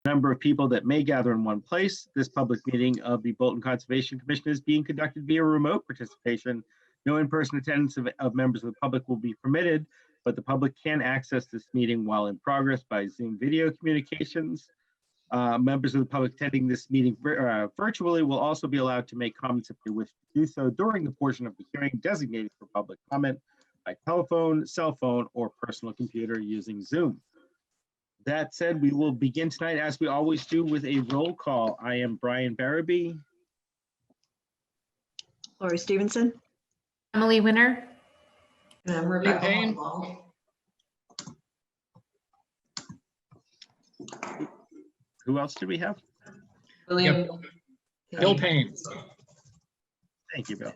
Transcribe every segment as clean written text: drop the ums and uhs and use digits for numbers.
number of people that may gather in one place. This public meeting of the Bolton Conservation Commission is being conducted via remote participation. No in-person attendance of members of the public will be permitted, but the public can access this meeting while in progress by Zoom video communications. Members of the public attending this meeting virtually will also be allowed to make comments if they wish to do so during the portion of the hearing designated for public comment by telephone, cell phone, or personal computer using Zoom. That said, we will begin tonight, as we always do, with a roll call. I am Brian Barabee. Lori Stevenson. Emily Winter. And I'm Rebecca Payne. Hall. Who else do we have? William. Bill Payne. Thank you, Bill.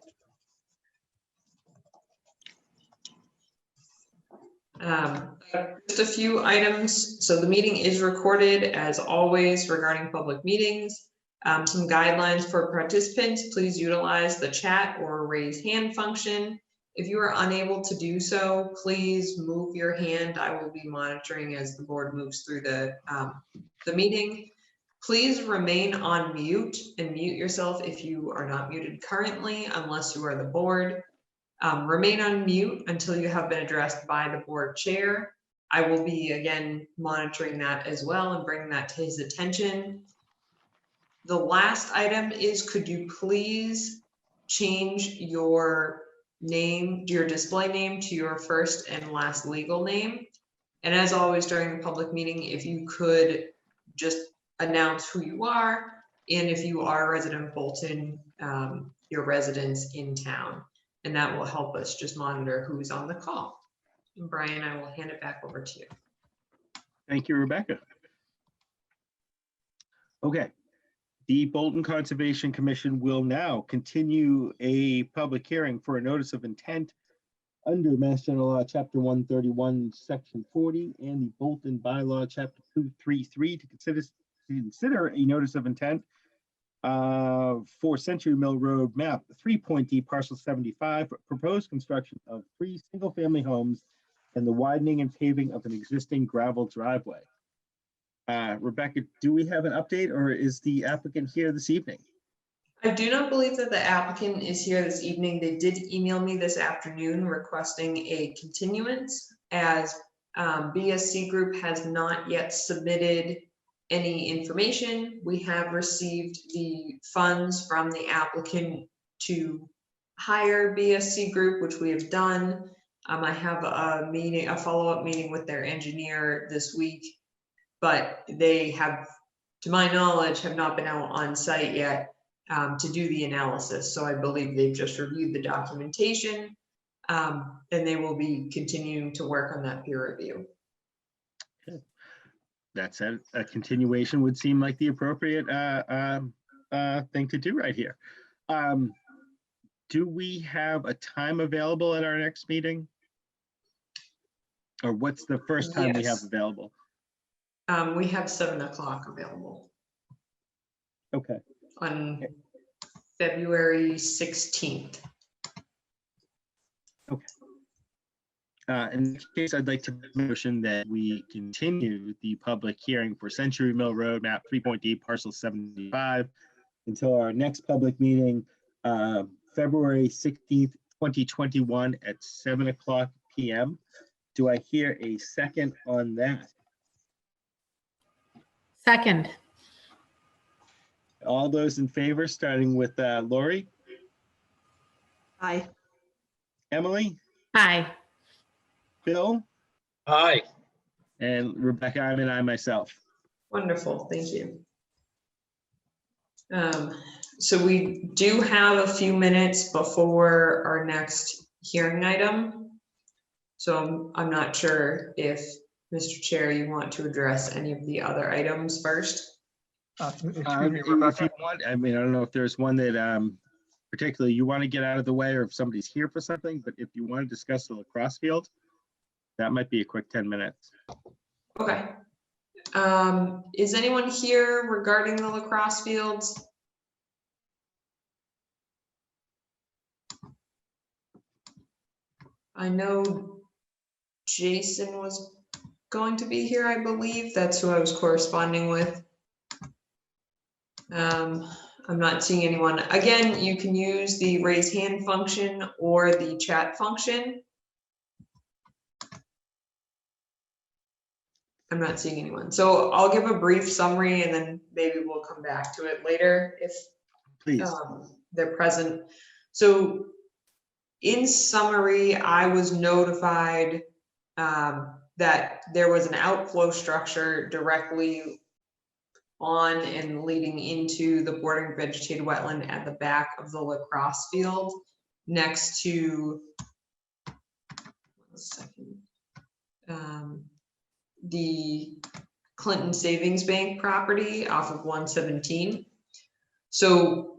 Just a few items. So the meeting is recorded as always regarding public meetings. Some guidelines for participants: please utilize the chat or raise hand function. If you are unable to do so, please move your hand. I will be monitoring as the board moves through the meeting. Please remain on mute and mute yourself if you are not muted currently, unless you are the board. Remain on mute until you have been addressed by the board chair. I will be again monitoring that as well and bringing that to his attention. The last item is, could you please change your name, your display name, to your first and last legal name? And as always during the public meeting, if you could just announce who you are, and if you are a resident of Bolton, your residence in town. And that will help us just monitor who's on the call. And Brian, I will hand it back over to you. Thank you, Rebecca. Okay. The Bolton Conservation Commission will now continue a public hearing for a notice of intent under Mass General Law, Chapter 131, Section 40, and the Bolton Bylaw, Chapter 233, to consider a notice of intent for Century Mill Road map 3.D parcel 75, proposed construction of 3 single-family homes and the widening and paving of an existing gravel driveway. Rebecca, do we have an update, or is the applicant here this evening? I do not believe that the applicant is here this evening. They did email me this afternoon requesting a continuance, as BSC Group has not yet submitted any information. We have received the funds from the applicant to hire BSC Group, which we have done. I have a follow-up meeting with their engineer this week, but they have, to my knowledge, have not been out on site yet to do the analysis. So I believe they've just reviewed the documentation, and they will be continuing to work on that peer review. That said, a continuation would seem like the appropriate thing to do right here. Do we have a time available at our next meeting? Or what's the first time we have available? We have 7 o'clock available. Okay. On February 16th. Okay. In this case, I'd like to motion that we continue the public hearing for Century Mill Road, map 3.D, parcel 75, until our next public meeting, February 16th, 2021 at 7 o'clock p.m. Do I hear a second on that? Second. All those in favor, starting with Lori? Aye. Emily? Aye. Bill? Aye. And Rebecca, I'm and I myself. Wonderful, thank you. So we do have a few minutes before our next hearing item. So I'm not sure if, Mr. Chair, you want to address any of the other items first? Excuse me, If Rebecca. you want, I mean, I don't know if there's one that particularly you want to get out of the way, or if somebody's here for something, but if you want to discuss the lacrosse field, that might be a quick 10 minutes. Okay. Is anyone here regarding the lacrosse fields? I know Jason was going to be here, I believe. That's who I was corresponding with I'm not seeing anyone. Again, you can use the raise hand function or the chat function. I'm not seeing anyone. So I'll give a brief summary and then maybe we'll come back to it later if Please. they're present. So in summary, I was notified that there was an outflow structure directly on and leading into the bordering vegetated wetland at the back of the lacrosse field next to the Clinton Savings Bank property off of 117. So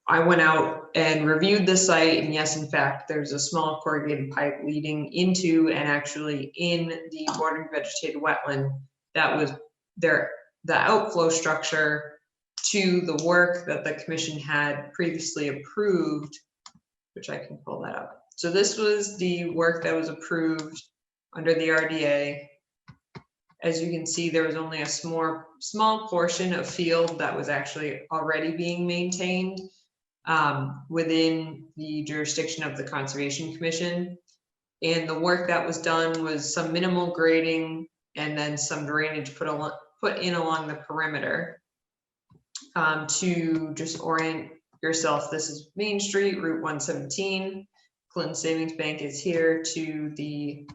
I went out and reviewed the site, and yes, in fact, there's a small corrugated pipe leading into and actually in the bordering vegetated wetland that was there, the outflow structure to the work that the commission had previously approved, which I can pull that up. So this was the work that was approved under the RDA. As you can see, there was only a small portion of field that was actually already being maintained within the jurisdiction of the Conservation Commission. And the work that was done was some minimal grading and then some drainage put in along the perimeter. To just orient yourself, this is Main Street, Route 117. Clinton Savings Bank is here to the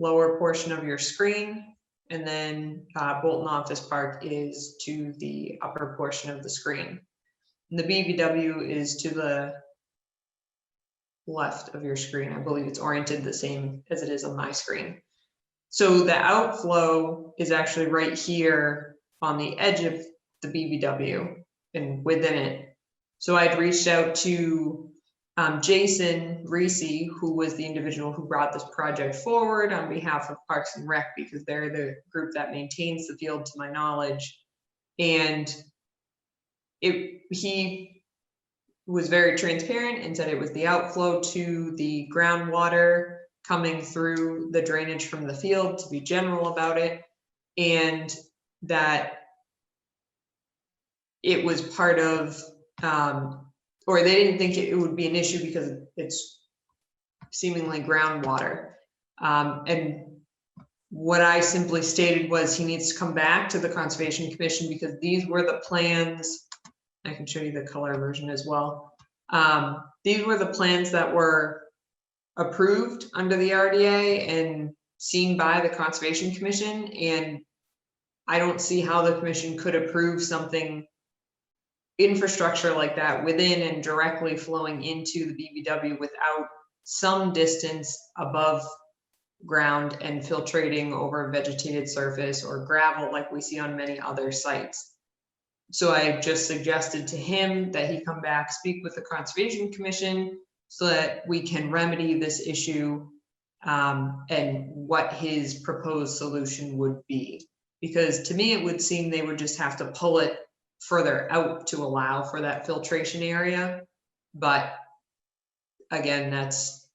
lower portion of your screen. And then Bolton Office Park is to the upper portion of the screen. And the BVW is to the left of your screen. I believe it's oriented the same as it is on my screen. So the outflow is actually right here on the edge of the BVW and within it. So I'd reached out to Jason Reese, who was the individual who brought this project forward on behalf of Parks and Rec, because they're the group that maintains the field to my knowledge. And he was very transparent and said it was the outflow to the groundwater coming through the drainage from the field, to be general about it, and that it was part of, or they didn't think it would be an issue because it's seemingly groundwater. And what I simply stated was he needs to come back to the Conservation Commission because these were the plans. I can show you the color version as well. These were the plans that were approved under the RDA and seen by the Conservation Commission. And I don't see how the commission could approve something, infrastructure like that within and directly flowing into the BVW without some distance above ground and filtrating over a vegetated surface or gravel like we see on many other sites. So I just suggested to him that he come back, speak with the Conservation Commission so that we can remedy this issue and what his proposed solution would be. Because to me, it would seem they would just have to pull it further out to allow for that filtration area. But again, that's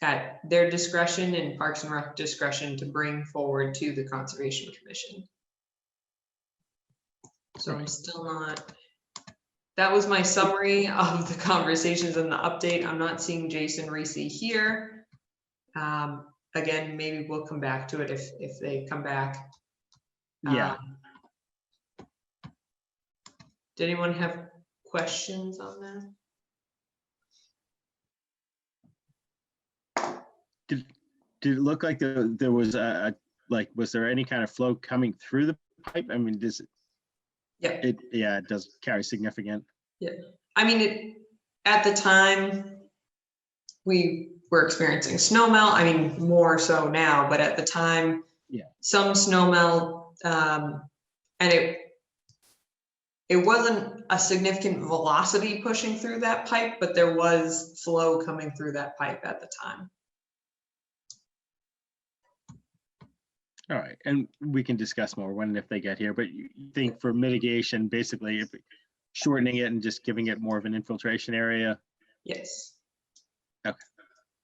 at their discretion and Parks and Rec discretion to bring forward to the Conservation Commission. So I'm still not, that was my summary of the conversations and the update. I'm not seeing Jason Reese here. Again, maybe we'll come back to it if they come back. Yeah. Did anyone have questions on that? Did it look like there was was there any kind of flow coming through the pipe? I mean, does it? Yeah, it does carry significant. Yeah, I mean, at the time we were experiencing snow melt. I mean, more so now, but at the time, yeah, some snow melt, and it wasn't a significant velocity pushing through that pipe, but there was flow coming through that pipe at the time. All right, and we can discuss more when and if they get here, but you think for mitigation, basically if shortening it and just giving it more of an infiltration area? Yes. Okay,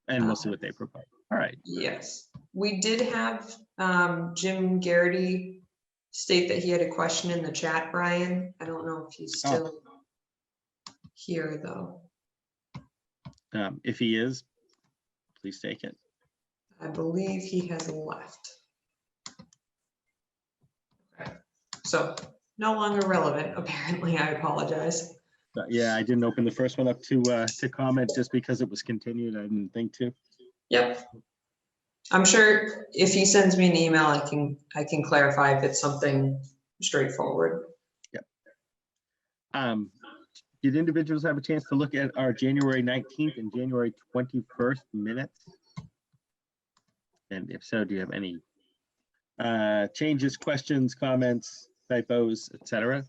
and we'll see what they propose. All right. Yes, we did have Jim Garrity state that he had a question in the chat, Brian. I don't know if he's still here, though. If he is, please take it. I believe he has left. Okay. So no longer relevant, apparently. I apologize. Yeah, I didn't open the first one up to comment just because it was continued. I didn't think to. Yep. I'm sure if he sends me an email, I can clarify if it's something straightforward. Yep. Did individuals have a chance to look at our January 19th and January 21st minutes? And if so, do you have any changes, questions, comments, typos, etc.?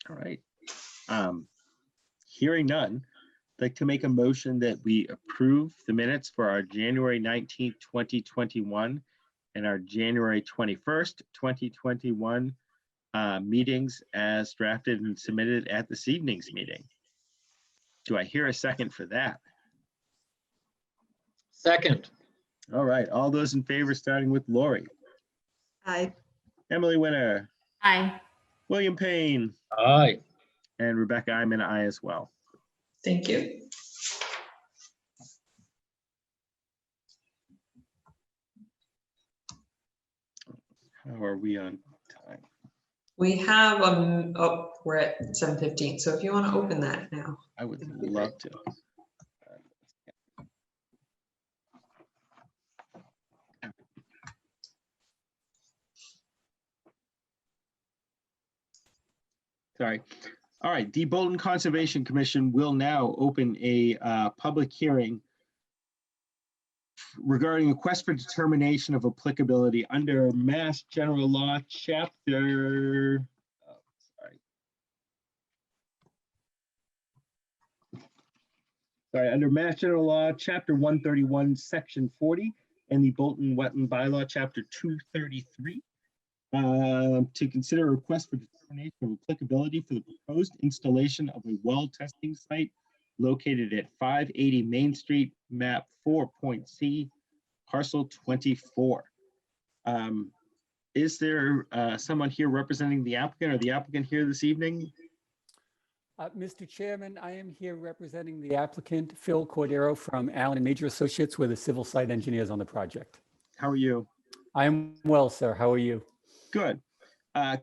All right. Hearing none, I'd like to make a motion that we approve the minutes for our January 19th, 2021 and our January 21st, 2021 meetings as drafted and submitted at this evening's meeting. Do I hear a second for that? Second. All right, all those in favor, starting with Lori. Aye. Emily Winter, Aye. William Payne, Aye. and Rebecca, I'm an aye as well. Thank you. How are we on time? We have, oh, we're at 7:15. So if you want to open that now. I would love to. Sorry. All right, the Bolton Conservation Commission will now open a public hearing regarding a request for determination of applicability under Mass General Law, Chapter. Under Mass General Law, Chapter 131, Section 40, and the Bolton Wetland Bylaw, Chapter 233. To consider a request for determination of applicability for the proposed installation of a well testing site located at 580 Main Street, map 4.C, parcel 24. Is there someone here representing the applicant or the applicant here this evening? Mr. Chairman, I am here representing the applicant, Phil Cordero from Allen & Major Associates. We're the civil site engineers on the project. How are you? I'm well, sir. How are you? Good.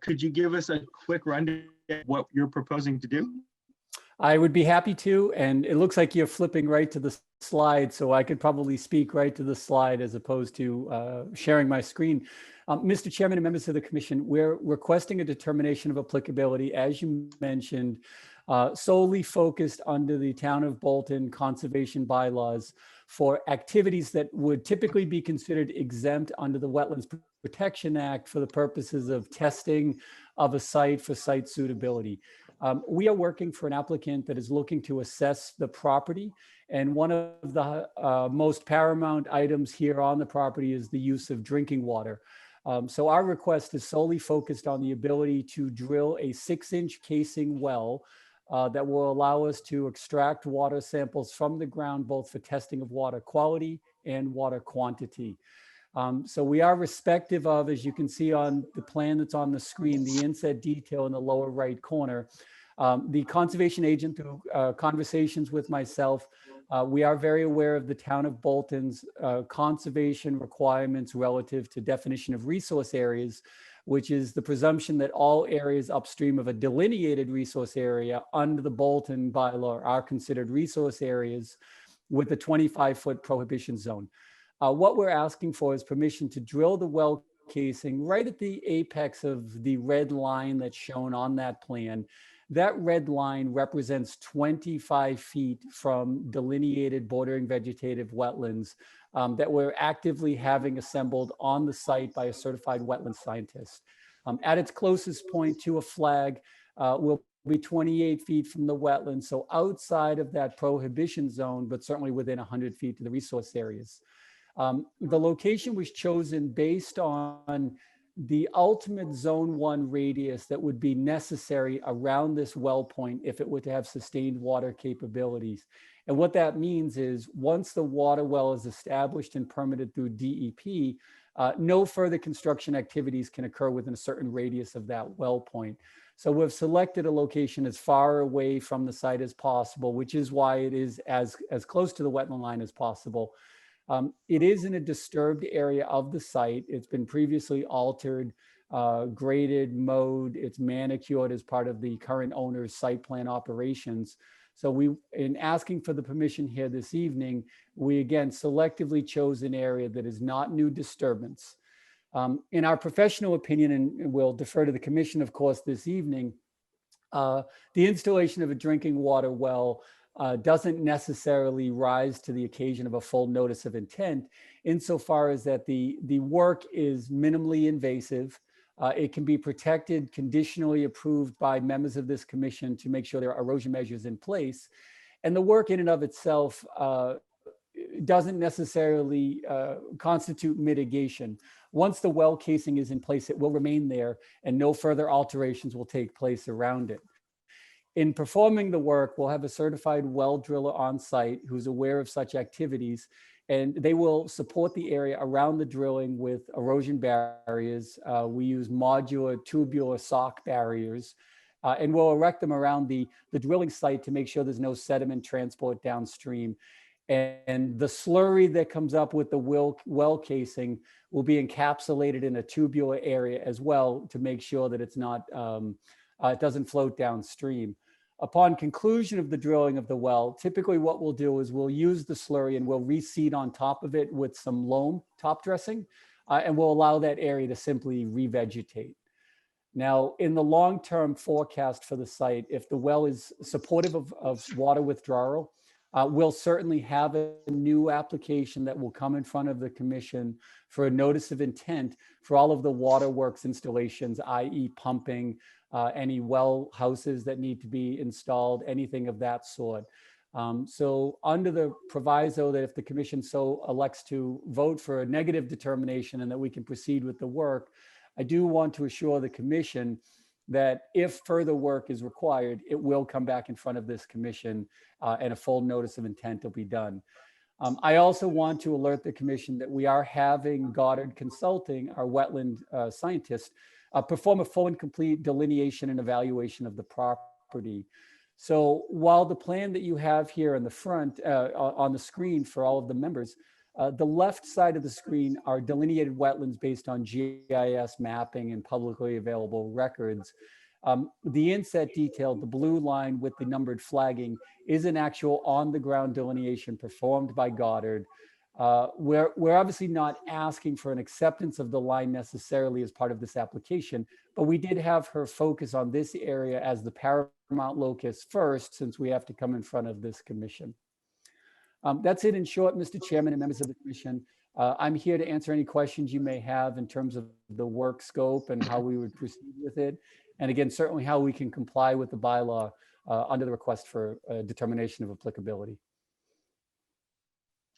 Could you give us a quick rundown of what you're proposing to do? I would be happy to, and it looks like you're flipping right to the slide, so I could probably speak right to the slide as opposed to sharing my screen. Mr. Chairman and members of the commission, we're requesting a determination of applicability, as you mentioned, solely focused under the Town of Bolton conservation bylaws for activities that would typically be considered exempt under the Wetlands Protection Act for the purposes of testing of a site for site suitability. We are working for an applicant that is looking to assess the property, and one of the most paramount items here on the property is the use of drinking water. So our request is solely focused on the ability to drill a 6-inch casing well that will allow us to extract water samples from the ground, both for testing of water quality and water quantity. So we are respective of, as you can see on the plan that's on the screen, the inset detail in the lower right corner. The conservation agent, through conversations with myself, we are very aware of the Town of Bolton's conservation requirements relative to definition of resource areas, which is the presumption that all areas upstream of a delineated resource area under the Bolton bylaw are considered resource areas with a 25-foot prohibition zone. What we're asking for is permission to drill the well casing right at the apex of the red line that's shown on that plan. That red line represents 25 feet from delineated bordering vegetative wetlands that we're actively having assembled on the site by a certified wetland scientist. At its closest point to a flag will be 28 feet from the wetland, so outside of that prohibition zone, but certainly within 100 feet to the resource areas. The location was chosen based on the ultimate zone 1 radius that would be necessary around this well point if it were to have sustained water capabilities. And what that means is once the water well is established and permitted through DEP, no further construction activities can occur within a certain radius of that well point. So we've selected a location as far away from the site as possible, which is why it is as close to the wetland line as possible. It is in a disturbed area of the site. It's been previously altered, graded, mowed, it's manicured as part of the current owner's site plan operations. So in asking for the permission here this evening, we again selectively chose an area that is not new disturbance. In our professional opinion, and we'll defer to the commission, of course, this evening, the installation of a drinking water well doesn't necessarily rise to the occasion of a full notice of intent, insofar as that the work is minimally invasive. It can be protected, conditionally approved by members of this commission to make sure there are erosion measures in place. And the work in and of itself doesn't necessarily constitute mitigation. Once the well casing is in place, it will remain there and no further alterations will take place around it. In performing the work, we'll have a certified well driller on site who's aware of such activities, and they will support the area around the drilling with erosion barriers. We use modular tubular sock barriers, and we'll erect them around the drilling site to make sure there's no sediment transport downstream. And the slurry that comes up with the well casing will be encapsulated in a tubular area as well to make sure that it's not, it doesn't float downstream. Upon conclusion of the drilling of the well, typically what we'll do is we'll use the slurry and we'll reseed on top of it with some loam top dressing, and we'll allow that area to simply revegetate. Now, in the long-term forecast for the site, if the well is supportive of water withdrawal, we'll certainly have a new application that will come in front of the commission for a notice of intent for all of the waterworks installations, i.e. pumping, any well houses that need to be installed, anything of that sort. So under the proviso that if the commission so elects to vote for a negative determination and that we can proceed with the work, I do want to assure the commission that if further work is required, it will come back in front of this commission and a full notice of intent will be done. I also want to alert the commission that we are having Goddard Consulting, our wetland scientist, perform a full and complete delineation and evaluation of the property. So while the plan that you have here in the front on the screen for all of the members, the left side of the screen are delineated wetlands based on GIS mapping and publicly available records. The inset detail, the blue line with the numbered flagging, is an actual on-the-ground delineation performed by Goddard. We're obviously not asking for an acceptance of the line necessarily as part of this application, but we did have her focus on this area as the paramount locus first, since we have to come in front of this commission. That's it in short, Mr. Chairman and members of the commission. I'm here to answer any questions you may have in terms of the work scope and how we would proceed with it. And again, certainly how we can comply with the bylaw under the request for determination of applicability.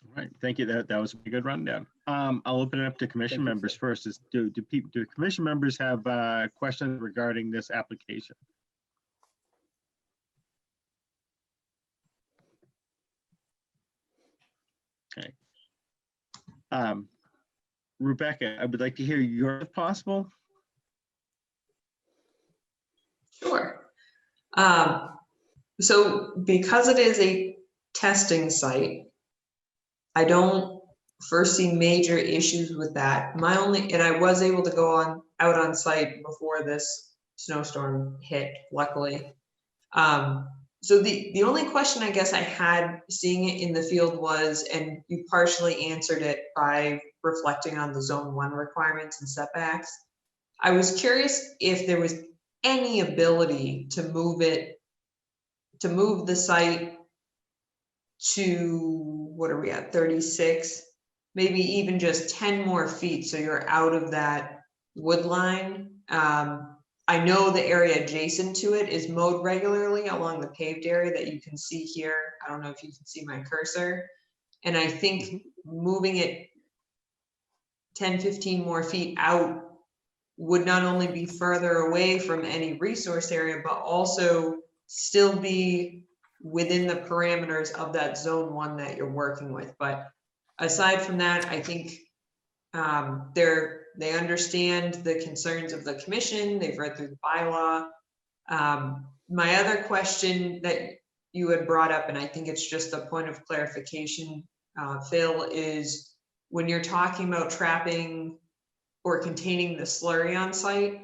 All right, thank you. That was a good rundown. I'll open it up to commission members first. Do commission members have questions regarding this application? Okay. Rebecca, I would like to hear yours if possible. Sure. So because it is a testing site, I don't foresee major issues with that. And I was able to go out on site before this snowstorm hit, luckily. So the only question I guess I had seeing it in the field was, and you partially answered it by reflecting on the zone 1 requirements and setbacks. I was curious if there was any ability to move the site to, what are we at, 36, maybe even just 10 more feet so you're out of that wood line. I know the area adjacent to it is mowed regularly along the paved area that you can see here. I don't know if you can see my cursor. And I think moving it 10, 15 more feet out would not only be further away from any resource area, but also still be within the parameters of that zone 1 that you're working with. But aside from that, I think they understand the concerns of the commission. They've read through the bylaw. My other question that you had brought up, and I think it's just a point of clarification, Phil, is when you're talking about trapping or containing the slurry on site,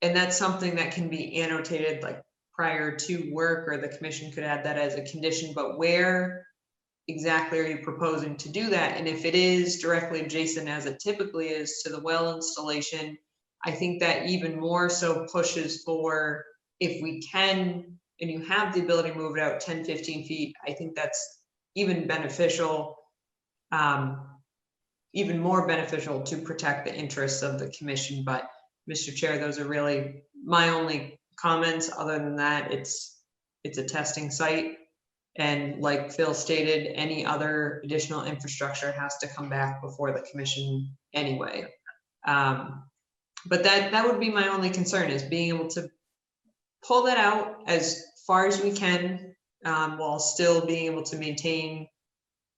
and that's something that can be annotated like prior to work, or the commission could add that as a condition, but where exactly are you proposing to do that? And if it is directly adjacent, as it typically is, to the well installation, I think that even more so pushes for, if we can, and you have the ability to move it out 10, 15 feet, I think that's even beneficial, even more beneficial to protect the interests of the commission. But Mr. Chair, those are really my only comments. Other than that, it's a testing site. And like Phil stated, any other additional infrastructure has to come back before the commission anyway. But that would be my only concern, is being able to pull that out as far as we can, while still being able to maintain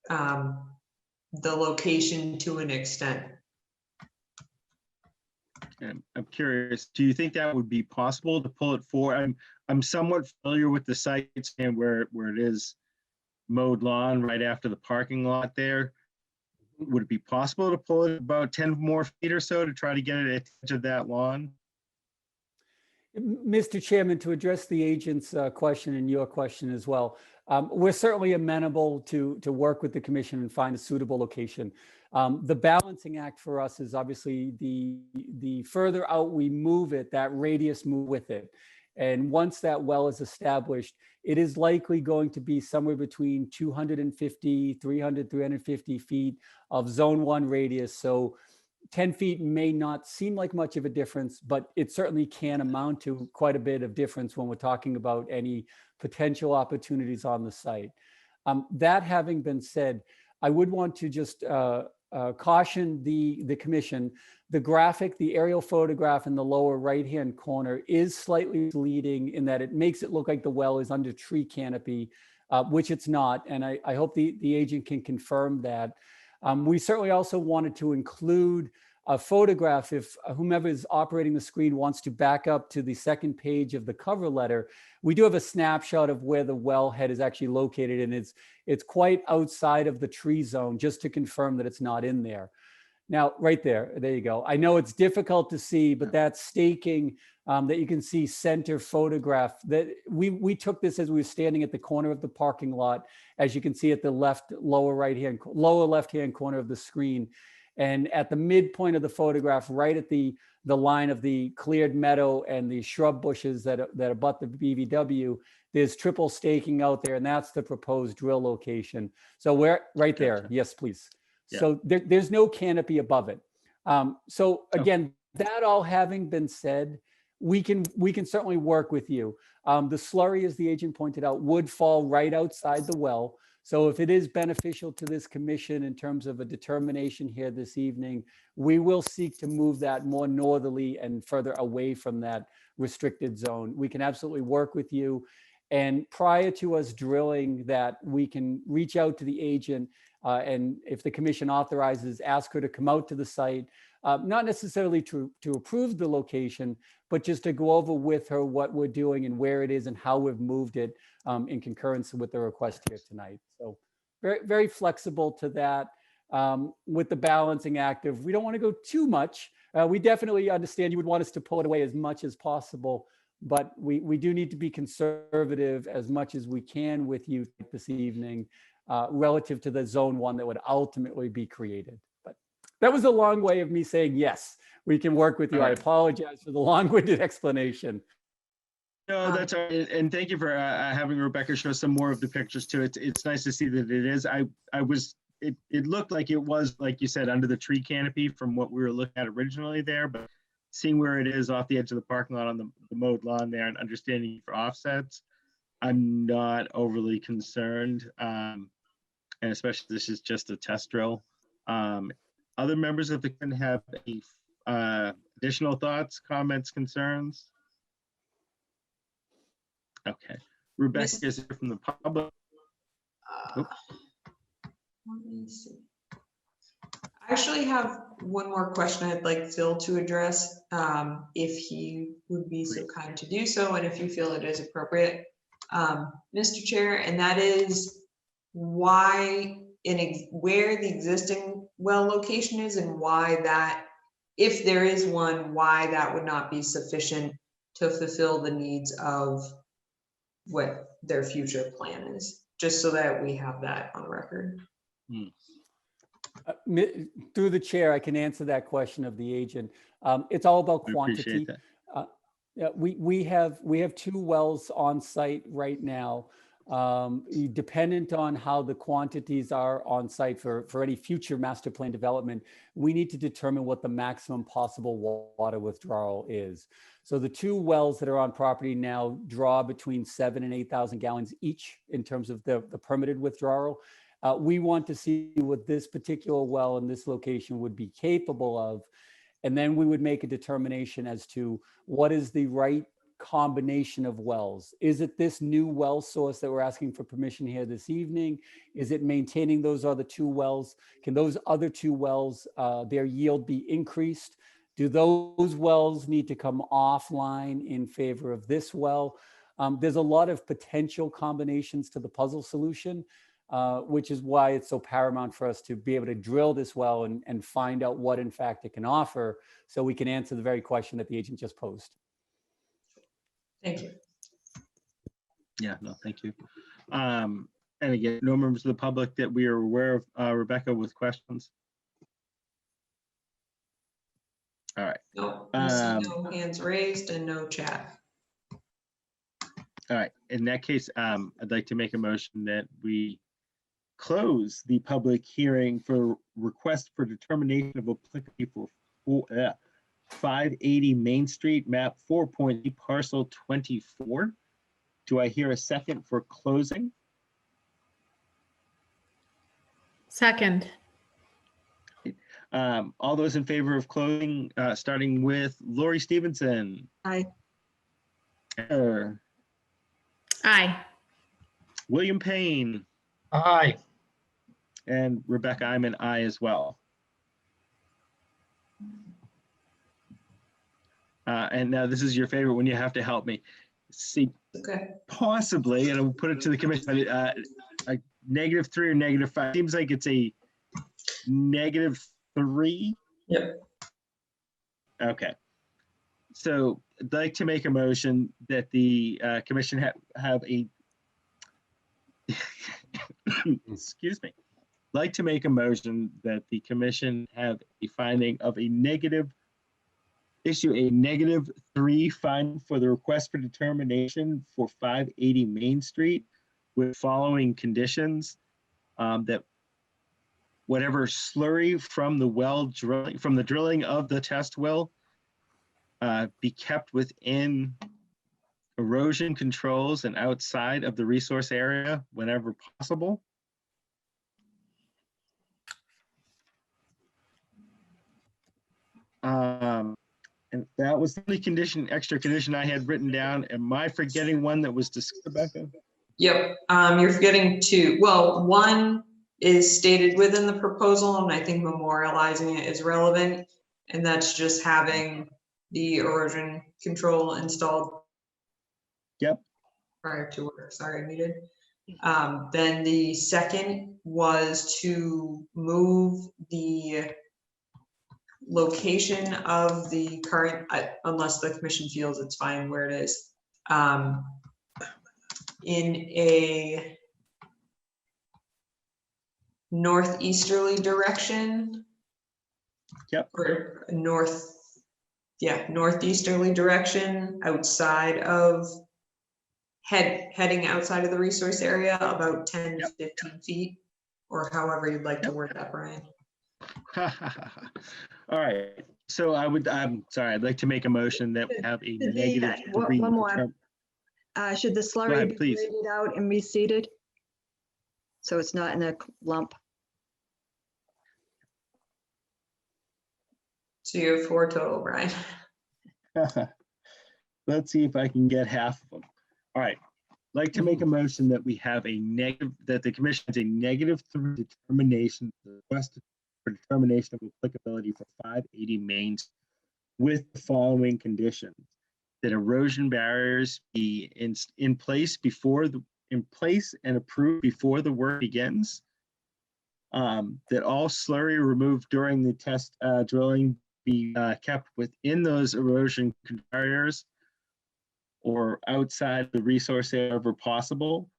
the location to an extent. And I'm curious, do you think that would be possible to pull it forward? I'm somewhat familiar with the sites and where it is mowed lawn right after the parking lot there. Would it be possible to pull it about 10 more feet or so to try to get it at the edge of that lawn? Mr. Chairman, to address the agent's question and your question as well, we're certainly amenable to work with the commission and find a suitable location. The balancing act for us is obviously the further out we move it, that radius move with it. And once that well is established, it is likely going to be somewhere between 250, 300, 350 feet of zone 1 radius. So 10 feet may not seem like much of a difference, but it certainly can amount to quite a bit of difference when we're talking about any potential opportunities on the site. That having been said, I would want to just caution the commission. The graphic, the aerial photograph in the lower right-hand corner is slightly misleading in that it makes it look like the well is under tree canopy, which it's not. And I hope the agent can confirm that. We certainly also wanted to include a photograph if whomever is operating the screen wants to back up to the second page of the cover letter. We do have a snapshot of where the wellhead is actually located, and it's quite outside of the tree zone, just to confirm that it's not in there. Now, right there you go. I know it's difficult to see, but that staking that you can see center photograph, that we took this as we were standing at the corner of the parking lot, as you can see at the lower left-hand corner of the screen. And at the midpoint of the photograph, right at the line of the cleared meadow and the shrub bushes that abut the BVW, there's triple staking out there, and that's the proposed drill location. So we're right there. Gotcha. Yes, please. Yeah. So there's no canopy above it. So again, that all having been said, we can certainly work with you. The slurry, as the agent pointed out, would fall right outside the well. So if it is beneficial to this commission in terms of a determination here this evening, we will seek to move that more northerly and further away from that restricted zone. We can absolutely work with you. And prior to us drilling that, we can reach out to the agent and if the commission authorizes, ask her to come out to the site, not necessarily to approve the location, but just to go over with her what we're doing and where it is and how we've moved it in concurrence with the request here tonight. So very, very flexible to that. With the balancing act of, we don't want to go too much. We definitely understand you would want us to pull it away as much as possible, but we do need to be conservative as much as we can with you this evening relative to the zone 1 that would ultimately be created. But that was a long way of me saying, yes, we can work with you. All I right. apologize for the long-winded explanation. No, that's all right. And thank you for having Rebecca show some more of the pictures too. It's nice to see that it is. It looked like it was, like you said, under the tree canopy from what we were looking at originally there, but seeing where it is off the edge of the parking lot on the mowed lawn there and understanding for offsets, I'm not overly concerned. And especially this is just a test drill. Other members of the commission have Additional thoughts, comments, concerns? Okay. Rebecca is here from the public. Let me see. I actually have one more question I'd like Phil to address, if he would be so kind to do so, and if you feel it is appropriate, Mr. Chair, and that is why where the existing well location is and why that, if there is one, why that would not be sufficient to fulfill the needs of what their future plan is, just so that we have that on record. Through the chair, I can answer that question of the agent. It's all about We quantity. appreciate that. Yeah, we have 2 wells on site right now. Dependent on how the quantities are on site for any future master plan development, we need to determine what the maximum possible water withdrawal is. So the 2 wells that are on property now draw between 7,000 and 8,000 gallons each in terms of the permitted withdrawal. We want to see what this particular well in this location would be capable of. And then we would make a determination as to what is the right combination of wells. Is it this new well source that we're asking for permission here this evening? Is it maintaining those other 2 wells? Can those other 2 wells, their yield be increased? Do those wells need to come offline in favor of this well? There's a lot of potential combinations to the puzzle solution, which is why it's so paramount for us to be able to drill this well and find out what in fact it can offer, so we can answer the very question that the agent just posed. Thank you. Yeah, no, thank you. And again, no members of the public that we are aware of. Rebecca, with questions? All right. No, I see no hands raised and no chat. All right. In that case, I'd like to make a motion that we close the public hearing for request for determination of applicability for 580 Main Street, map 4.8, parcel 24. Do I hear a second for closing? Second. All those in favor of closing, starting with Lori Stevenson. Aye. Aye. William Payne. Aye. And Rebecca, I'm an aye as well. And now this is your favorite when you have to help me. See, Okay. possibly, and I'll put it to the commission, a -3 or -5. Seems like it's a -3. Yep. Okay. So I'd like to make a motion that the commission have a, excuse me. Like to make a motion that the commission have a finding of issue a -3 finding for the request for determination for 580 Main Street with following conditions, that whatever slurry from the well drilling, from the drilling of the test well, be kept within erosion controls and outside of the resource area whenever possible. And that was the only extra condition I had written down. Am I forgetting one that was discussed, Rebecca? Yep, you're forgetting 2. Well, 1 is stated within the proposal, and I think memorializing it is relevant, and that's just having the erosion control installed. Yep. Prior to work, sorry, I muted. Then the second was to move the location of the current, unless the commission feels it's fine where it is, in a northeasterly direction. Yep. Or northeasterly direction outside of heading outside of the resource area about 10 to 15 feet, or however you'd like to word that, Brian. All right, so I'm sorry, I'd like to make a motion that we have a -3. One more. Should the slurry ahead, be please. graded out and reseeded? So it's not in a lump? So you have 4 total, Brian. Let's see if I can get half of them. All right. I'd like to make a motion that we have a negative, that the commission has a -3 determination, request for determination of applicability for 580 Main Street with the following conditions: that erosion barriers be in place and approved before the work begins. That all slurry removed during the test drilling be kept within those erosion barriers or outside the resource area wherever possible.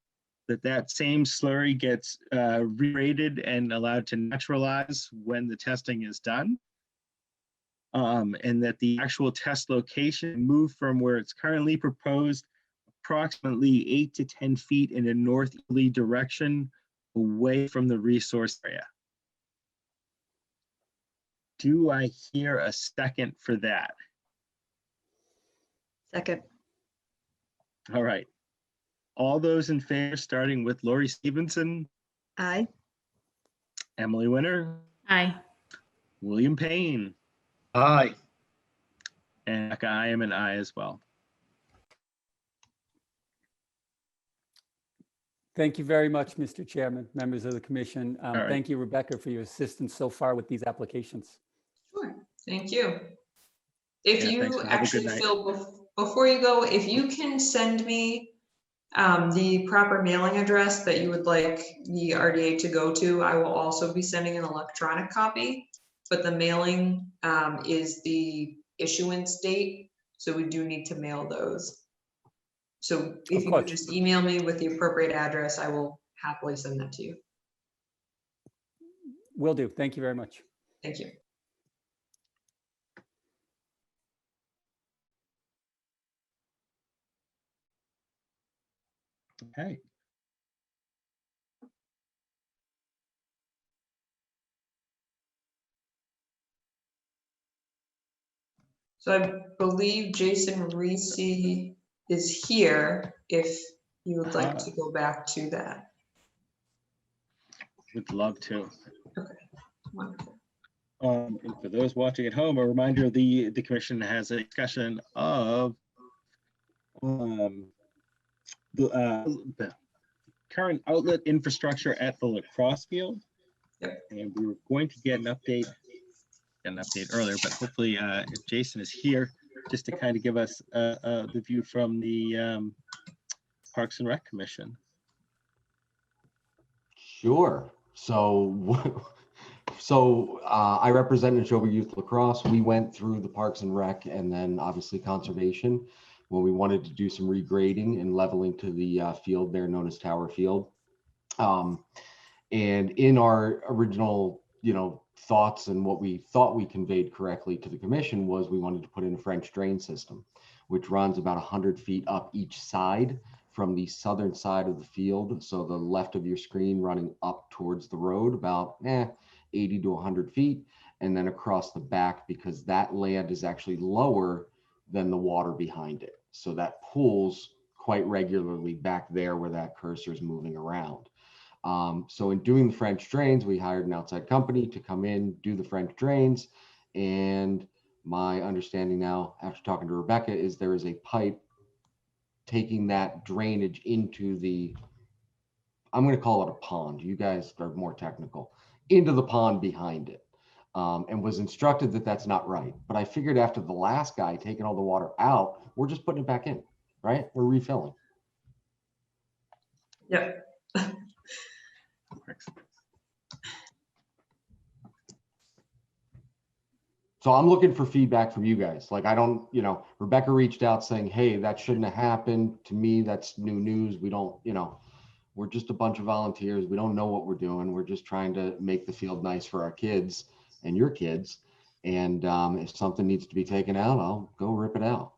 That same slurry gets re-rated and allowed to naturalize when the testing is done. And that the actual test location moved from where it's currently proposed approximately 8 to 10 feet in a northerly direction away from the resource area. Do I hear a second for that? Second. All right. All those in favor, starting with Lori Stevenson, Aye. Emily Winter, Aye. William Payne, Aye. and I am an aye as well. Thank you very much, Mr. Chairman, members of the commission. right. Thank you, Rebecca, for your assistance so far with these applications. Sure, thank you. If Yeah, you thanks. Have a good actually, night. Phil, before you go, if you can send me the proper mailing address that you would like the RDA to go to, I will also be sending an electronic copy, but the mailing is the issuance date, so we do need to mail those. So if Of you course. could just email me with the appropriate address, I will happily send that to you. Will do. Thank you very much. Thank you. Okay. So I believe Jason Reese is here if you would like to go back to that. Would love to. Wonderful. And for those watching at home, a reminder: the commission has a discussion of the current outlet infrastructure at the lacrosse field. Yep. And we were going to get an update earlier, but hopefully if Jason is here, just to kind of give us the view from the Parks and Rec Commission. Sure. So I represent Neshoba Youth Lacrosse. We went through the Parks and Rec and then obviously Conservation when we wanted to do some regrading and leveling to the field there known as Tower Field. And in our original, thoughts and what we thought we conveyed correctly to the commission was we wanted to put in a French drain system, which runs about 100 feet up each side from the southern side of the field. So the left of your screen running up towards the road about 80 to 100 feet, and then across the back because that land is actually lower than the water behind it. So that pools quite regularly back there where that cursor is moving around. So in doing the French drains, we hired an outside company to come in, do the French drains. And my understanding now, after talking to Rebecca, is there is a pipe taking that drainage into the, I'm going to call it a pond. You guys are more technical, into the pond behind it. And was instructed that that's not right. But I figured after the last guy taking all the water out, we're just putting it back in, right? We're refilling. Yep. So I'm looking for feedback from you guys. Like, I don't, Rebecca reached out saying, hey, that shouldn't have happened. To me, that's new news. We don't, we're just a bunch of volunteers. We don't know what we're doing. We're just trying to make the field nice for our kids and your kids. And if something needs to be taken out, I'll go rip it out.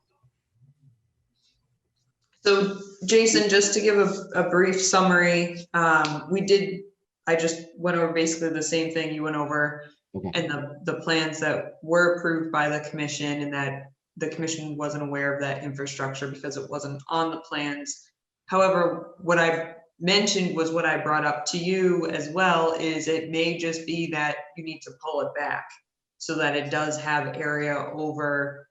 So Jason, just to give a brief summary, I just went over basically the same thing you went over. Okay. And the plans that were approved by the commission, and that the commission wasn't aware of that infrastructure because it wasn't on the plans. However, what I mentioned was what I brought up to you as well, is it may just be that you need to pull it back. so that it does have area over,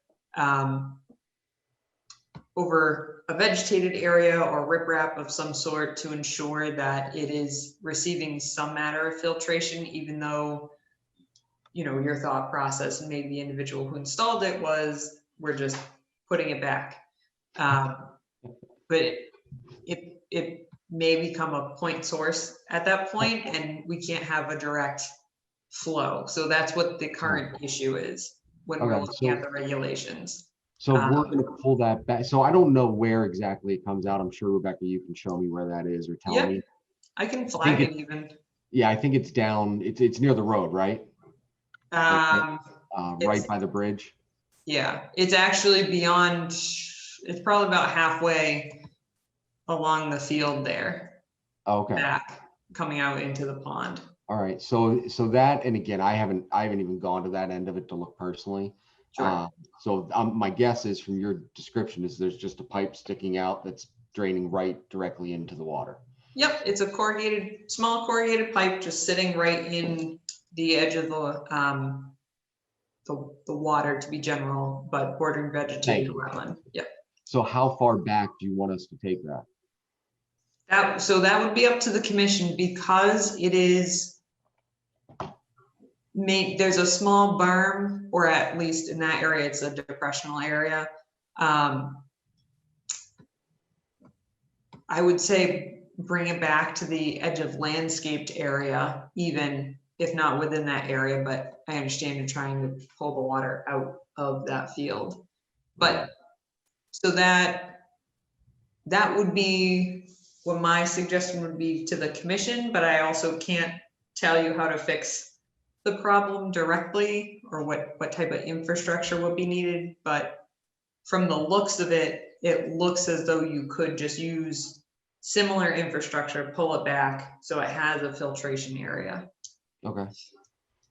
over a vegetated area or riprap of some sort to ensure that it is receiving some matter of filtration, even though, you know, your thought process and maybe the individual who installed it was, we're just putting it back. But it may become a point source at that point, and we can't have a direct flow. So that's what the current issue is when we're Okay, looking at the regulations. So if we're going to pull that back. So I don't know where exactly it comes out. I'm sure, Rebecca, you can show me where that is or tell Yeah. me. I can flag think it even. Yeah, I think it's down. It's near the road, right? Right by the bridge. Yeah, it's actually beyond, it's probably about halfway along the field there, Okay. back, coming out into the pond. All right. So that, and again, I haven't even gone to that end of it to look personally. Sure. So my guess is from your description is there's just a pipe sticking out that's draining right directly into the water. Yep, it's a small corrugated pipe just sitting right in the edge of the water, to be general, but bordering vegetated wetland. Yep. So how far back do you want us to take that? So that would be up to the commission, because it is there's a small berm, or at least in that area, it's a depressional area. I would say bring it back to the edge of landscaped area, even if not within that area, but I understand you're trying to pull the water out of that field. But so that would be what my suggestion would be to the commission, but I also can't tell you how to fix the problem directly or what type of infrastructure would be needed. But from the looks of it, it looks as though you could just use similar infrastructure, pull it back so it has a filtration area. Okay.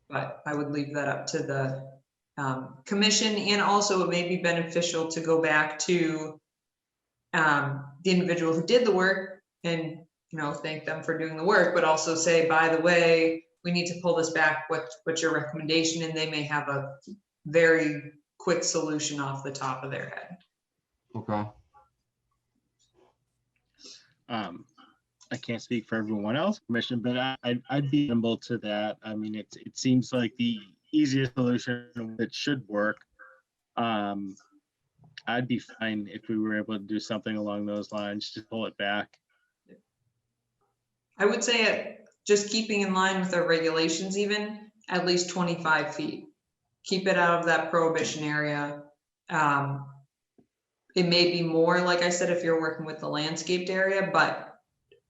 But I would leave that up to the commission, and also it may be beneficial to go back to the individual who did the work and, you know, thank them for doing the work, but also say, by the way, we need to pull this back. What's your recommendation? And they may have a very quick solution off the top of their head. Okay. I can't speak for everyone else, Commission, but I'd be amenable to that. I mean, it seems like the easiest solution that should work. I'd be fine if we were able to do something along those lines, just pull it back. I would say just keeping in line with our regulations, even at least 25 feet. Keep it out of that prohibition area. It may be more, like I said, if you're working with the landscaped area, but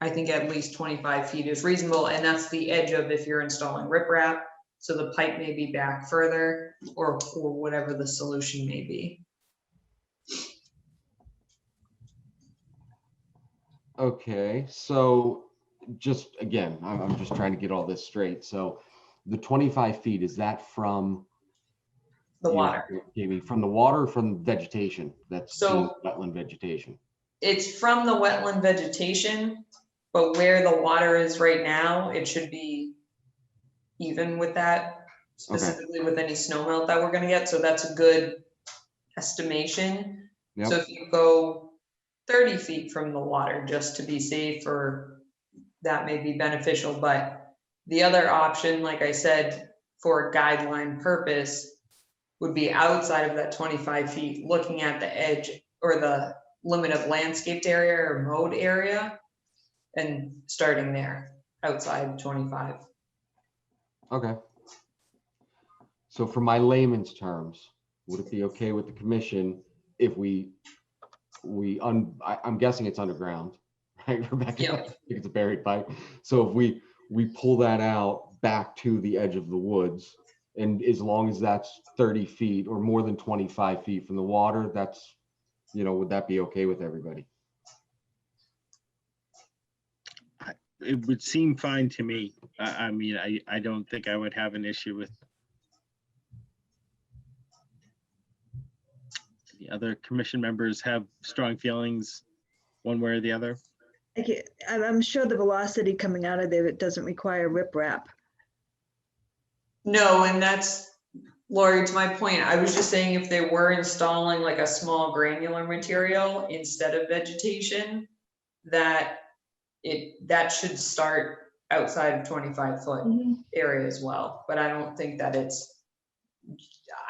I think at least 25 feet is reasonable. And that's the edge of if you're installing riprap. So the pipe may be back further, or whatever the solution may be. Okay, so just again, I'm just trying to get all this straight. So the 25 feet, is that from The water. From the water or from vegetation? That's So wetland vegetation. it's from the wetland vegetation, but where the water is right now, it should be even with that, specifically with any snow melt that we're gonna get. So that's a good estimation. Yep. So if you go 30 feet from the water, just to be safe, or that may be beneficial. But the other option, like I said, for a guideline purpose, would be outside of that 25 feet, looking at the edge or the limit of landscaped area or mowed area, and starting there outside 25. Okay. So for my layman's terms, would it be okay with the commission if I'm guessing it's underground, right, Rebecca? Yeah. I think it's a buried pipe. So if we pull that out back to the edge of the woods, and as long as that's 30 feet or more than 25 feet from the water, that's, would that be okay with everybody? It would seem fine to me. I mean, I don't think I would have an issue with the other commission members have strong feelings one way or the other. I'm sure the velocity coming out of there, it doesn't require riprap. No, and that's Lori, to my point, I was just saying if they were installing like a small granular material instead of vegetation, that that should start outside of 25-foot area as well. But I don't think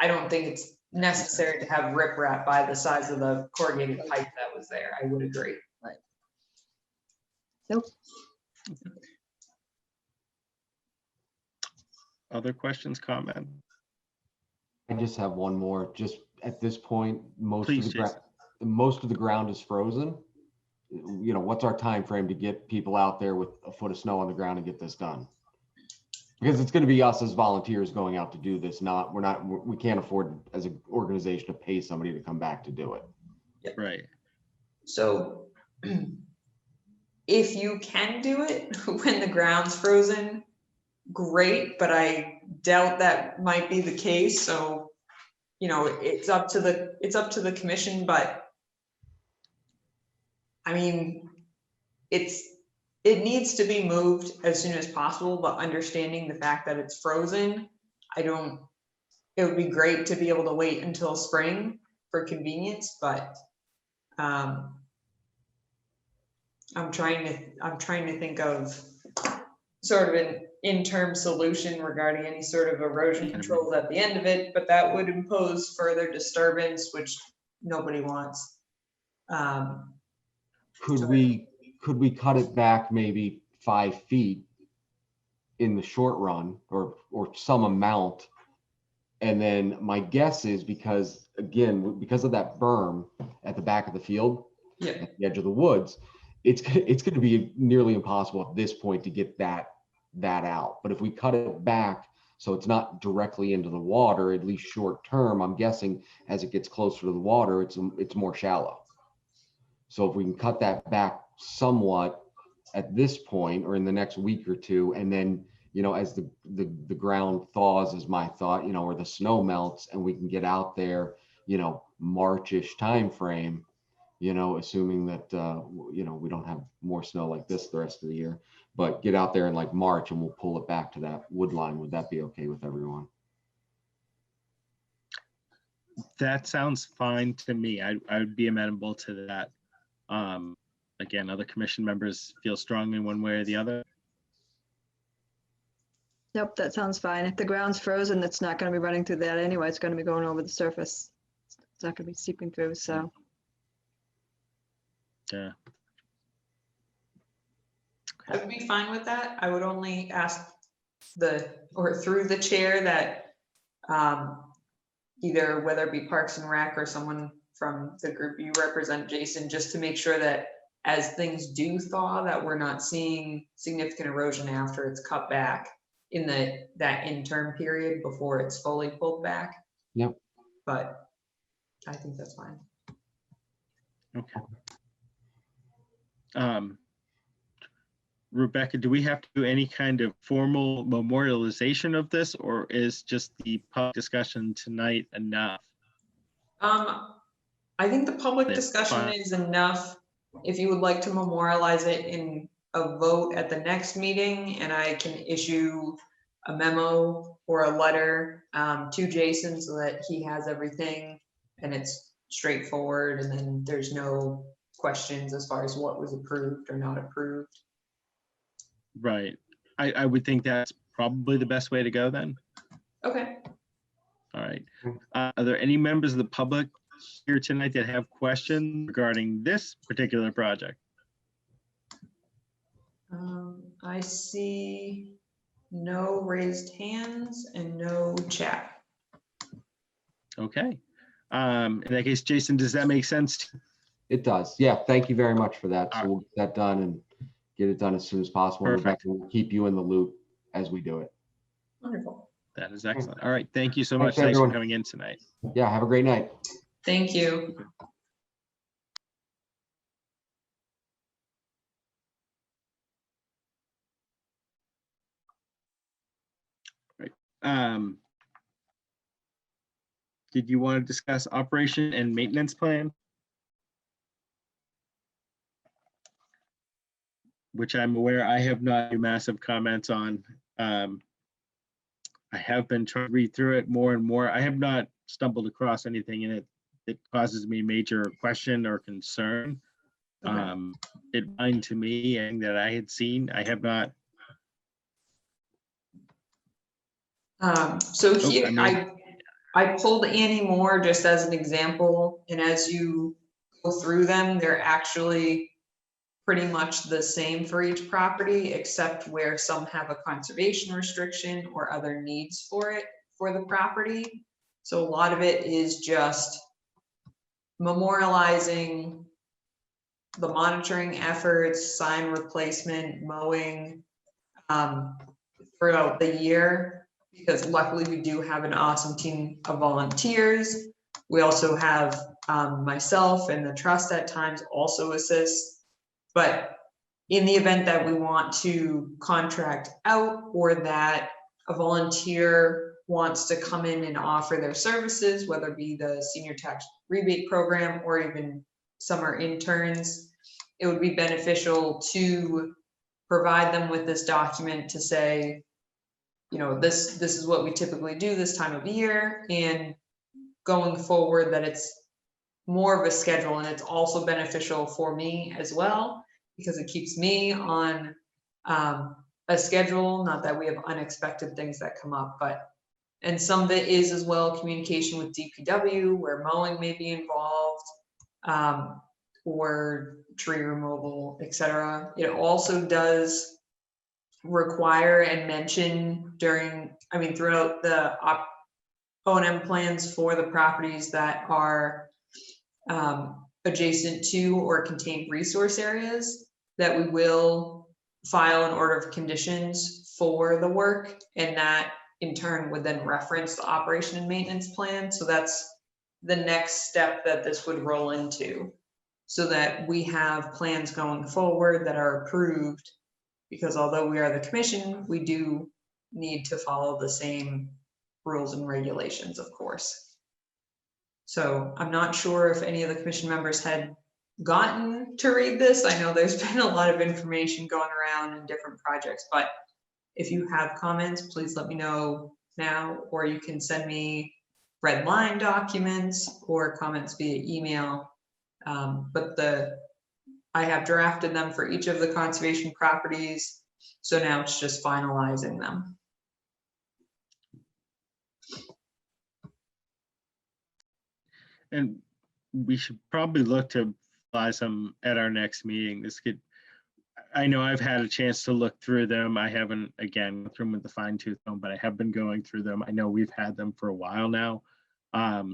it's necessary to have riprap by the size of the corrugated pipe that was there. I would agree. Nope. Other questions, comment? I just have one more. Just at this point, Please, Jason. most of the ground is frozen. You know, what's our time frame to get people out there with a foot of snow on the ground and get this done? Because it's going to be us as volunteers going out to do this. We can't afford as an organization to pay somebody to come back to do it. Right. So if you can do it when the ground's frozen, great, but I doubt that might be the case. So, you know, it's up to the commission, but I mean, it needs to be moved as soon as possible, but understanding the fact that it's frozen, it would be great to be able to wait until spring for convenience, but I'm trying to think of sort of an interim solution regarding any sort of erosion controls at the end of it, but that would impose further disturbance, which nobody wants. Could we cut it back maybe 5 feet in the short run or some amount? And then my guess is because of that berm at the back of the field, at the edge of the woods, it's going to be nearly impossible at this point to get that out. But if we cut it back so it's not directly into the water, at least short term, I'm guessing as it gets closer to the water, it's more shallow. So if we can cut that back somewhat at this point or in the next week or two, and then, you know, as the ground thaws is my thought, you know, or the snow melts and we can get out there, you know, March-ish time frame, you know, assuming that, you know, we don't have more snow like this the rest of the year, but get out there in like March and we'll pull it back to that wood line. Would that be okay with everyone? That sounds fine to me. I would be amenable to that. Again, other commission members feel strongly one way or the other. Nope, that sounds fine. If the ground's frozen, it's not going to be running through that anyway. It's going to be going over the surface. It's not going to be seeping through, so. Yeah. I would be fine with that. I would only ask through the chair that either whether it be Parks and Rec or someone from the group you represent, Jason, just to make sure that as things do thaw, that we're not seeing significant erosion after it's cut back in that interim period before it's fully pulled back. Yep. But I think that's fine. Okay. Rebecca, do we have to do any kind of formal memorialization of this, or is just the public discussion tonight enough? I think the public That's discussion fine. is enough. If you would like to memorialize it in a vote at the next meeting, and I can issue a memo or a letter to Jason so that he has everything and it's straightforward, and then there's no questions as far as what was approved or not approved. Right. I would think that's probably the best way to go then. Okay. All right. Are there any members of the public here tonight that have questions regarding this particular project? I see no raised hands and no chat. Okay. In that case, Jason, does that make sense? It does. Yeah. Thank you very much for that. All So we'll get that done and get it done as soon as possible. Perfect. Rebecca will keep you in the loop as we do it. Wonderful. That is excellent. All right. Thank you so Thanks, much. Thanks for everyone. coming in tonight. Yeah. Have a great night. Thank you. Did you want to discuss operation and maintenance plan? Which I'm aware I have not massive comments on. I I have been trying to read through it more and more. I have not stumbled across anything in it that causes me major question or concern. Okay. It mind to me and that I had seen, I have not. So Oh, here, I mean, I pulled Annie Moore just as an example, and as you go through them, they're actually pretty much the same for each property, except where some have a conservation restriction or other needs for it, for the property. So a lot of it is just memorializing the monitoring efforts, sign replacement, mowing, throughout the year, because luckily we do have an awesome team of volunteers. We also have myself and the trust at times also assist. But in the event that we want to contract out, or that a volunteer wants to come in and offer their services, whether it be the senior tax rebate program or even summer interns, it would be beneficial to provide them with this document to say, you know, this is what we typically do this time of year, and going forward that it's more of a schedule. And it's also beneficial for me as well, because it keeps me on a schedule. Not that we have unexpected things that come up, but, and some of it is as well communication with DPW, where mowing may be involved, or tree removal, etc. It also does require and mention during, I mean, throughout the O&M plans for the properties that are adjacent to or contain resource areas, that we will file an order of conditions for the work, and that in turn would then reference the operation and maintenance plan. So that's the next step that this would roll into, so that we have plans going forward that are approved, because although we are the commission, we do need to follow the same rules and regulations, of course. So I'm not sure if any of the commission members had gotten to read this. I know there's been a lot of information going around in different projects, but if you have comments, please let me know now, or you can send me red line documents or comments via email. But I have drafted them for each of the conservation properties, so now it's just finalizing them. and we should probably look to fly some at our next meeting. This could, I know I've had a chance to look through them. I haven't, again, gone through them with the fine tooth comb, but I have been going through them. I know we've had them for a while now.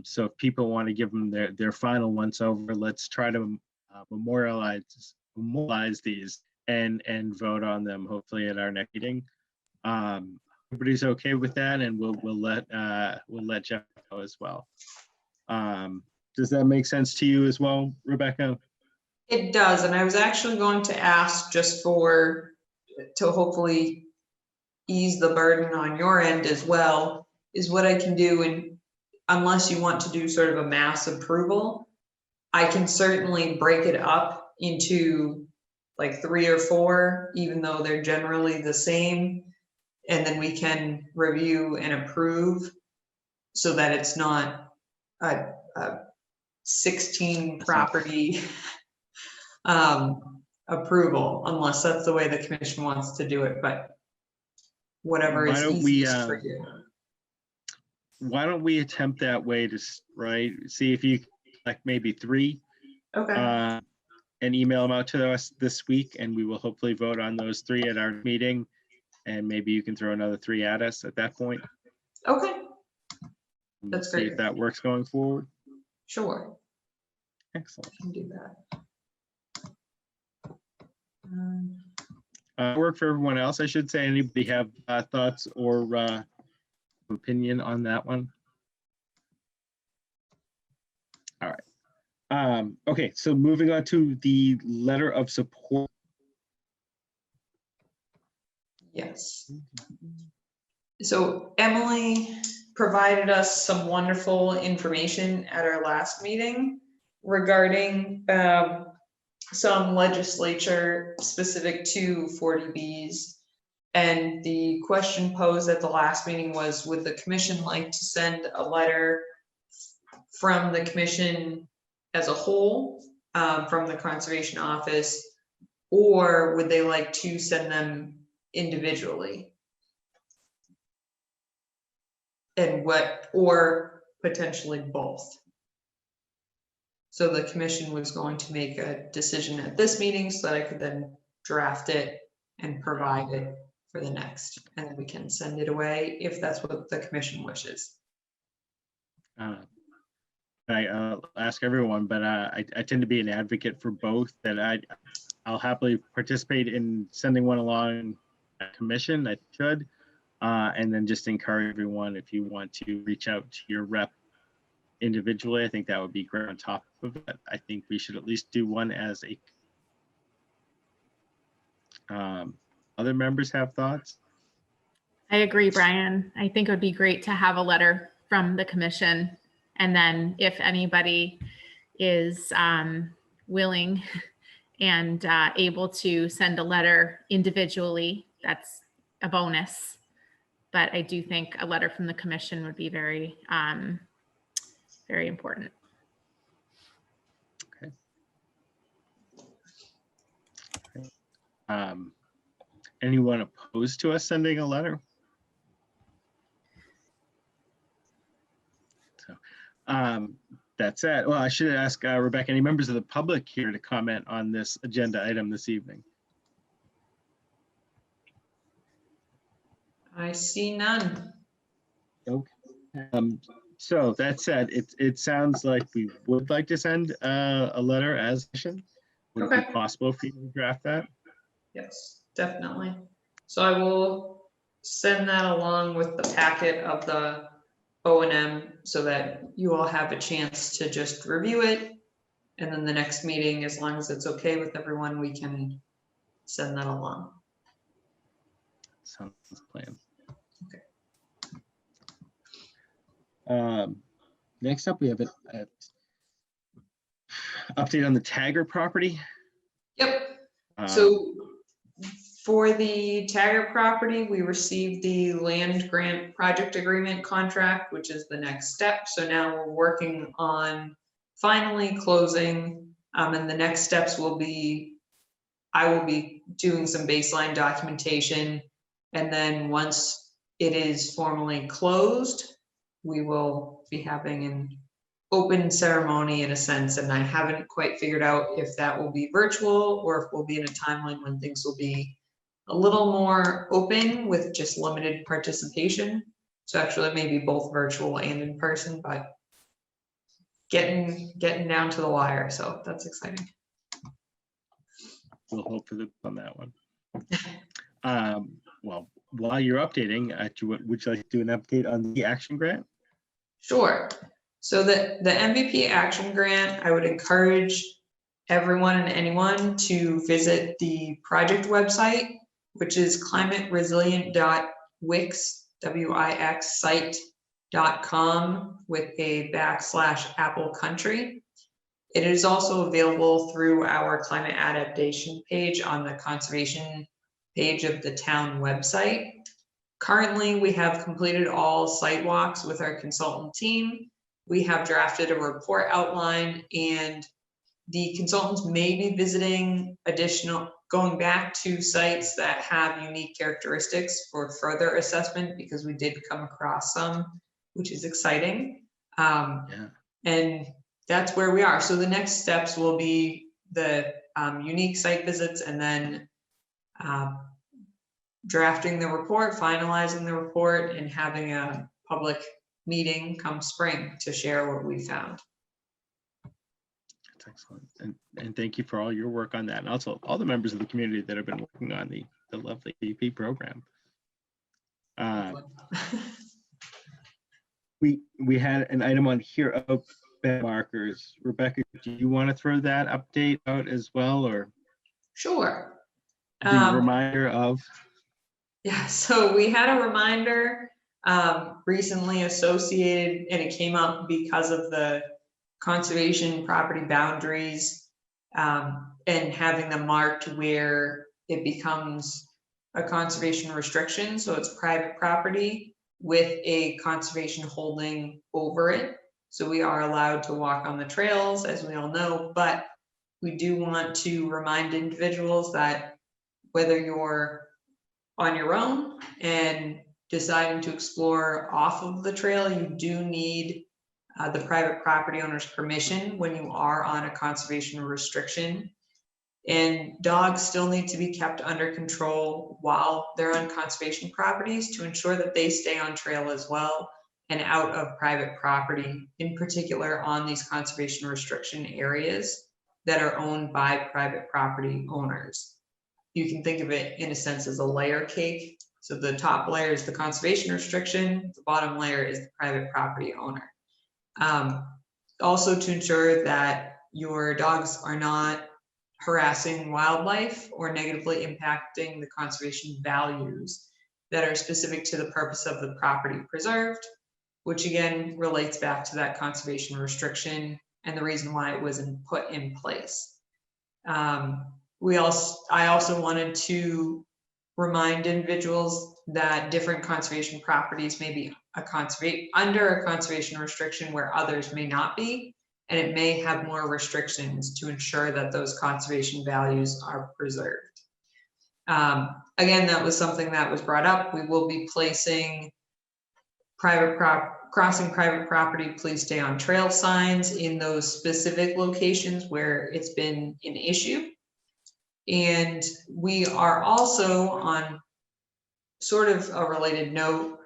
So if people want to give them their final once over, let's try to memorialize these and vote on them hopefully at our next meeting. Everybody's okay with that, and we'll let Jeff know as well. Does that make sense to you as well, Rebecca? It does, and I was actually going to ask, just to hopefully ease the burden on your end as well, is what I can do, and unless you want to do sort of a mass approval, I can certainly break it up into like 3 or 4, even though they're generally the same, and then we can review and approve, so that it's not a 16 property approval, unless that's the way the commission wants to do it, but whatever is easiest for you. Why don't we attempt that way to, right, see if you like maybe 3 Okay. and email them out to us this week, and we will hopefully vote on those 3 at our meeting, and maybe you can throw another 3 at us at that point. Okay. And That's see great. if that works going forward. Sure. Excellent. I can do that. Work for everyone else, I should say. Anybody have thoughts or opinion on that one? All right. Okay, so moving on to the letter of support. Yes. So Emily provided us some wonderful information at our last meeting regarding some legislature specific to 40Bs And the question posed at the last meeting was, would the commission like to send a letter from the commission as a whole, from the conservation office, or would they like to send them individually? And what, or potentially both? So the commission was going to make a decision at this meeting so that I could then draft it and provide it for the next, and then we can send it away if that's what the commission wishes. I'll ask everyone, but I tend to be an advocate for both, that I'll happily participate in sending one along a commission. I should. And then just encourage everyone, if you want to reach out to your rep individually, I think that would be great. On top of it, I think we should at least do one as a. Other members have thoughts? I agree, Brian. I think it would be great to have a letter from the commission. And then if anybody is willing and able to send a letter individually, that's a bonus. But I do think a letter from the commission would be very, very important. Okay. Anyone opposed to us sending a letter? So, that's it. Well, I should ask Rebecca, any members of the public here to comment on this agenda item this evening? I see none. Okay. So that said, it sounds like we would like to send a letter as action. Would it Okay. be possible for you to draft that? Yes, definitely. So I will send that along with the packet of the O&M so that you all have a chance to just review it. And then the next meeting, as long as it's okay with everyone, we can send that along. Sounds plan. Okay. Next up, we have an update on the Taggart property. Yep. So for the Taggart property, we received the land grant project agreement contract, which is the next step. So now we're working on finally closing. And the next steps will be, I will be doing some baseline documentation. And then once it is formally closed, we will be having an open ceremony in a sense. And I haven't quite figured out if that will be virtual or if we'll be in a timeline when things will be a little more open with just limited participation. So actually it may be both virtual and in person, but getting down to the wire. So that's exciting. We'll hope for on that one. Well, while you're updating, would you like to do an update on the action grant? Sure. So the MVP action grant, I would encourage everyone and anyone to visit the project website, which is climateresilient.wix, W-I-X site.com with a /Apple Country. It is also available through our climate adaptation page on the conservation page of the town website. Currently, we have completed all site walks with our consultant team. We have drafted a report outline, and the consultants may be visiting going back to sites that have unique characteristics for further assessment, because we did come across some, which is exciting. And that's where we are. So the next steps will be the unique site visits, and then drafting the report, finalizing the report, and having a public meeting come spring to share what we found. That's excellent. And thank you for all your work on that. And also all the members of the community that have been working on the lovely BP program. We had an item on here of markers. Rebecca, do you want to throw that update out as well, or? Sure. The reminder of? Yeah, so we had a reminder recently associated, and it came up because of the conservation property boundaries and having them marked where it becomes a conservation restriction, so it's private property with a conservation holding over it. So we are allowed to walk on the trails, as we all know, but we do want to remind individuals that whether you're on your own and deciding to explore off of the trail, you do need the private property owner's permission when you are on a conservation restriction. And dogs still need to be kept under control while they're on conservation properties to ensure that they stay on trail as well and out of private property, in particular on these conservation restriction areas that are owned by private property owners. You can think of it in a sense as a layer cake. So the top layer is the conservation restriction, the bottom layer is the private property owner. Also to ensure that your dogs are not harassing wildlife or negatively impacting the conservation values that are specific to the purpose of the property preserved, which again relates back to that conservation restriction and the reason why it was put in place. I also wanted to remind individuals that different conservation properties may be under a conservation restriction where others may not be, and it may have more restrictions to ensure that those conservation values are preserved. Again, that was something that was brought up. We will be placing crossing private property, please stay on trail signs in those specific locations where it's been an issue. And we are also, on sort of a related note,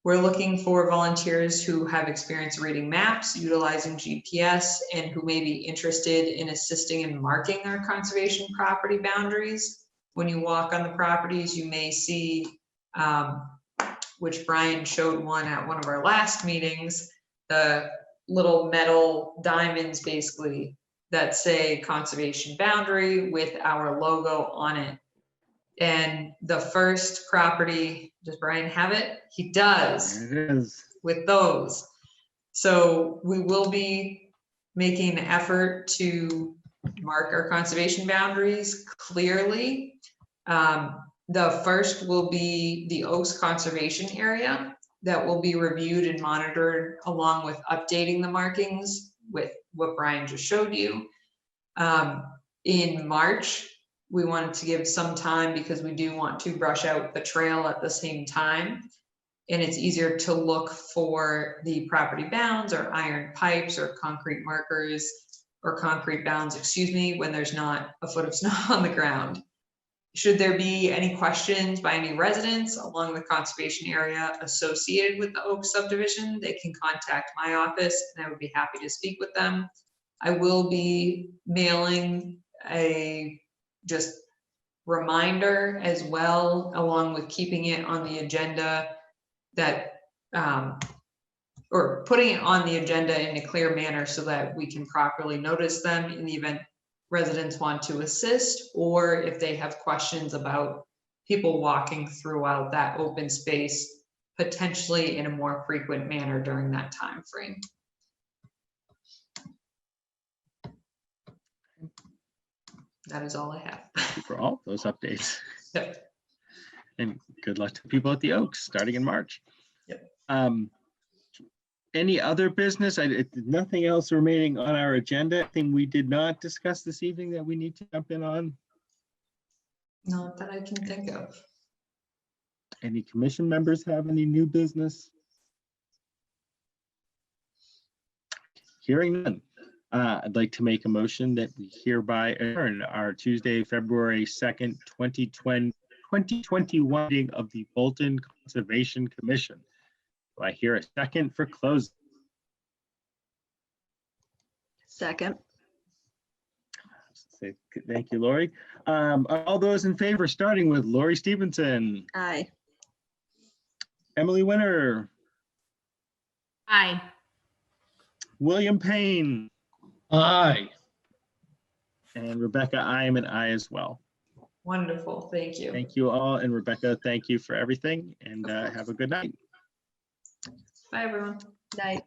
we're looking for volunteers who have experience reading maps, utilizing GPS, and who may be interested in assisting in marking our conservation property boundaries. When you walk on the properties, you may see, which Brian showed one at one of our last meetings, the little metal diamonds basically that say conservation boundary with our logo on it. And the first property, does Brian have it? He does. There it is. With those. So we will be making an effort to mark our conservation boundaries clearly. The first will be the Oaks Conservation Area that will be reviewed and monitored along with updating the markings with what Brian just showed you. In March, we wanted to give some time because we do want to brush out the trail at the same time. And it's easier to look for the property bounds or iron pipes or concrete markers or concrete bounds, excuse me, when there's not a foot of snow on the ground. Should there be any questions by any residents along the conservation area associated with the Oak subdivision, they can contact my office and I would be happy to speak with them. I will be mailing a just reminder as well, along with keeping it on the agenda that, or putting it on the agenda in a clear manner so that we can properly notice them in the event residents want to assist, or if they have questions about people walking throughout that open space, potentially in a more frequent manner during that time frame. That is all I have. Thank you for all those updates. Yep. And good luck to people at the Oaks starting in March. Yep. Any other business? Nothing else remaining on our agenda. Anything we did not discuss this evening that we need to jump in on? Not that I can think of. Any commission members have any new business? Hearing none. I'd like to make a motion that we hereby adjourn our Tuesday, February 2nd, 2021 meeting of the Bolton Conservation Commission. Do I hear a second for close? Second. Thank you, Lori. All those in favor, starting with Lori Stevenson, Aye. Emily Winter, Aye. William Payne, Aye. and Rebecca, I am an aye as well. Wonderful, thank you. Thank you all, and Rebecca, thank you for everything, and have a good night. Bye, everyone. Night.